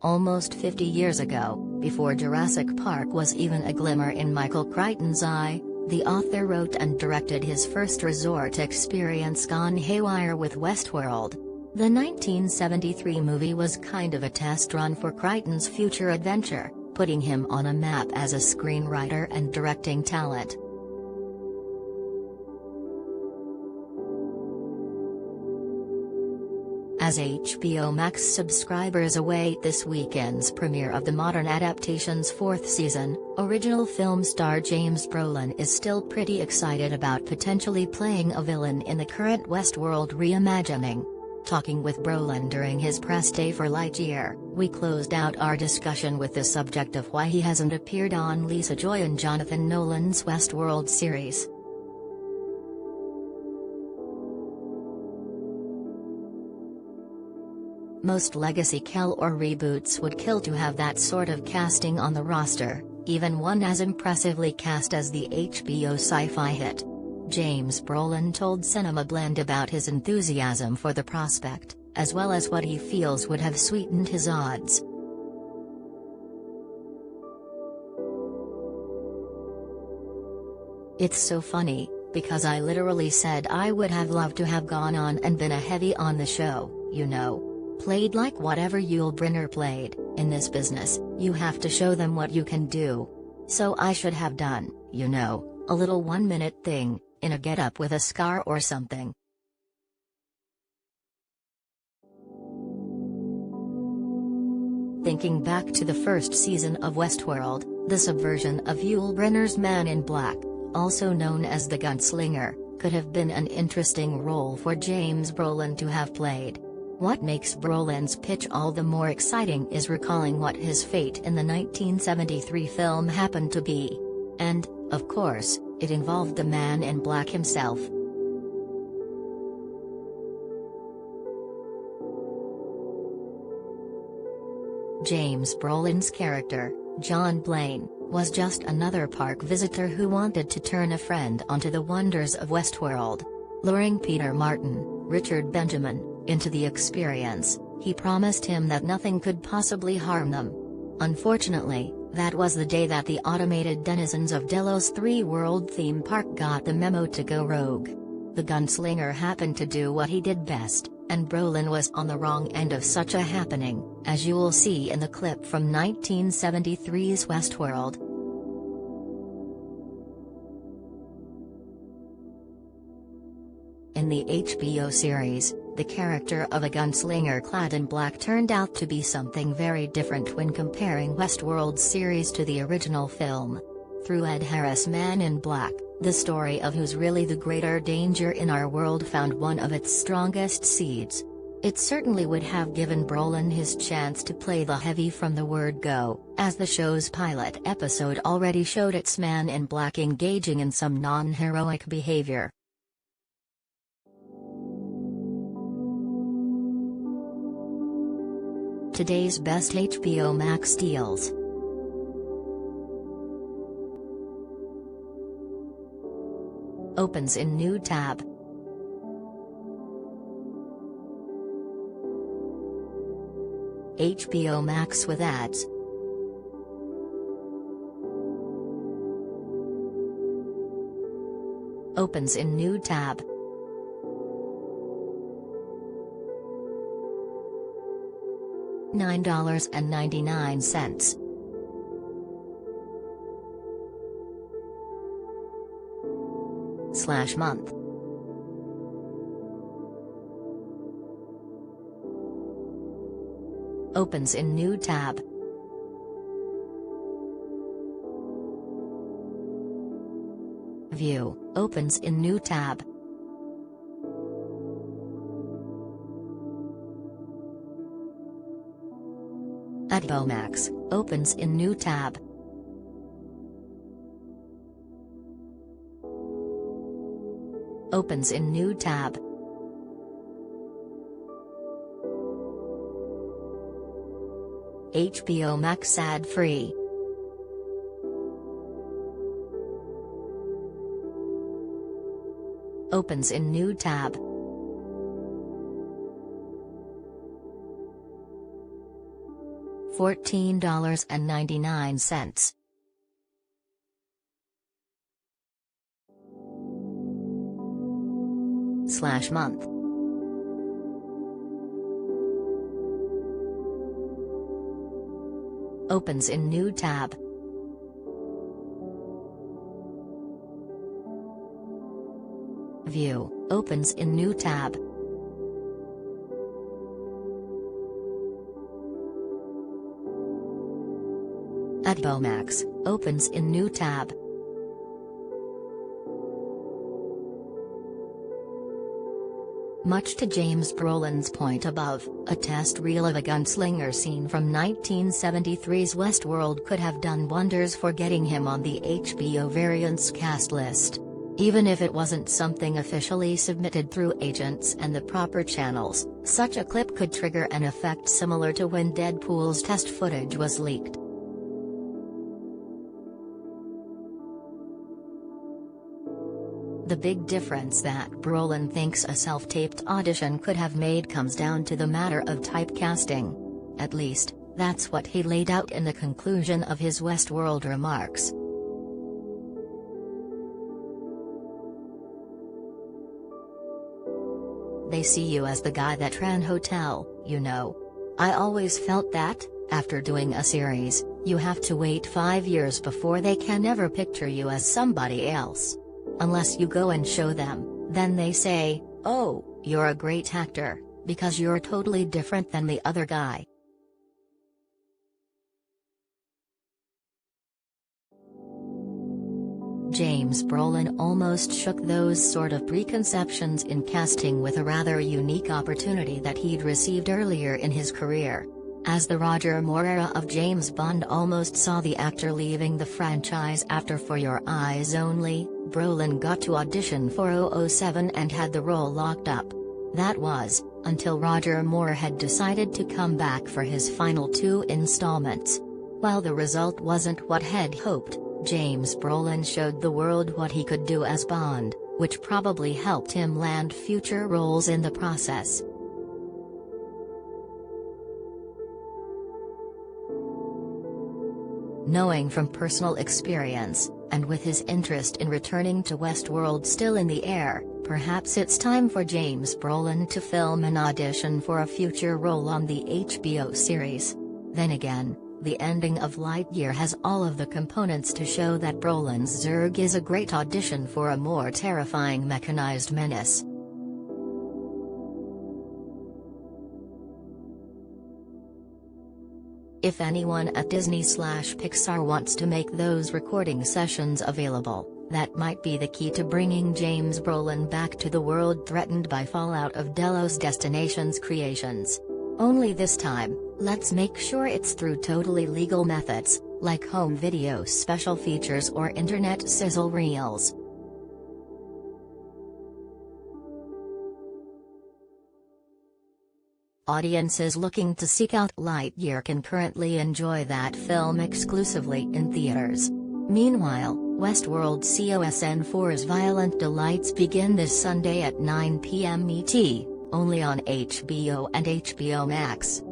Almost 50 years ago, before Jurassic Park was even a glimmer in Michael Crichton's eye, the author wrote and directed his first resort experience gone haywire with Westworld. The 1973 movie was kind of a test run for Crichton's future adventure, putting him on a map as a screenwriter and directing talent. As HBO Max subscribers await this weekend's premiere of the modern adaptation's fourth season, original film star James Brolin is still pretty excited about potentially playing a villain in the current Westworld reimagining. Talking with Brolin during his press day for Lightyear, we closed out our discussion with the subject of why he hasn't appeared on Lisa Joy and Jonathan Nolan's Westworld series. Most legacy kill or reboots would kill to have that sort of casting on the roster, even one as impressively cast as the HBO sci-fi hit. James Brolin told Cinema Blend about his enthusiasm for the prospect, as well as what he feels would have sweetened his odds. "It's so funny, because I literally said I would have loved to have gone on and been a heavy on the show, you know. Played like whatever Yul Brynner played. In this business, you have to show them what you can do. So I should have done, you know, a little one-minute thing, in a get-up with a scar or something." Thinking back to the first season of Westworld, the subversion of Yul Brynner's Man in Black, also known as the Gunslinger, could have been an interesting role for James Brolin to have played. What makes Brolin's pitch all the more exciting is recalling what his fate in the 1973 film happened to be. And, of course, it involved the Man in Black himself. James Brolin's character, John Blaine, was just another park visitor who wanted to turn a friend onto the wonders of Westworld. Luring Peter Martin, Richard Benjamin, into the experience, he promised him that nothing could possibly harm them. Unfortunately, that was the day that the automated denizens of Delos 3 World theme park got the memo to go rogue. The gunslinger happened to do what he did best, and Brolin was on the wrong end of such a happening, as you'll see in the clip from 1973's Westworld. In the HBO series, the character of a gunslinger clad in black turned out to be something very different when comparing Westworld's series to the original film. Through Ed Harris' Man in Black, the story of who's really the greater danger in our world found one of its strongest seeds. It certainly would have given Brolin his chance to play the heavy from the word go, as the show's pilot episode already showed its Man in Black engaging in some non-heroic behavior. Today's best HBO Max deals. Opens in new tab. HBO Max with ads. Opens in new tab. $9.99. /month. Opens in new tab. View, opens in new tab. HBO Max, opens in new tab. Opens in new tab. HBO Max ad-free. Opens in new tab. $14.99. /month. Opens in new tab. View, opens in new tab. HBO Max, opens in new tab. Much to James Brolin's point above, a test reel of a gunslinger scene from 1973's Westworld could have done wonders for getting him on the HBO variants cast list. Even if it wasn't something officially submitted through agents and the proper channels, such a clip could trigger an effect similar to when Deadpool's test footage was leaked. The big difference that Brolin thinks a self-taped audition could have made comes down to the matter of typecasting. At least, that's what he laid out in the conclusion of his Westworld remarks. They see you as the guy that ran hotel, you know. I always felt that, after doing a series, you have to wait 5 years before they can ever picture you as somebody else. Unless you go and show them, then they say, oh, you're a great actor, because you're totally different than the other guy. James Brolin almost shook those sort of preconceptions in casting with a rather unique opportunity that he'd received earlier in his career. As the Roger Moore era of James Bond almost saw the actor leaving the franchise after For Your Eyes Only, Brolin got to audition for 007 and had the role locked up. That was, until Roger Moore had decided to come back for his final 2 installments. While the result wasn't what he'd hoped, James Brolin showed the world what he could do as Bond, which probably helped him land future roles in the process. Knowing from personal experience, and with his interest in returning to Westworld still in the air, perhaps it's time for James Brolin to film an audition for a future role on the HBO series. Then again, the ending of Lightyear has all of the components to show that Brolin's Zurg is a great audition for a more terrifying mechanized menace. If anyone at Disney/Pixar wants to make those recording sessions available, that might be the key to bringing James Brolin back to the world threatened by fallout of Delos Destinations creations. Only this time, let's make sure it's through totally legal methods, like home video special features or internet sizzle reels. Audiences looking to seek out Lightyear can currently enjoy that film exclusively in theaters. Meanwhile, Westworld COSN4's violent delights begin this Sunday at 9 p.m. ET, only on HBO and HBO Max.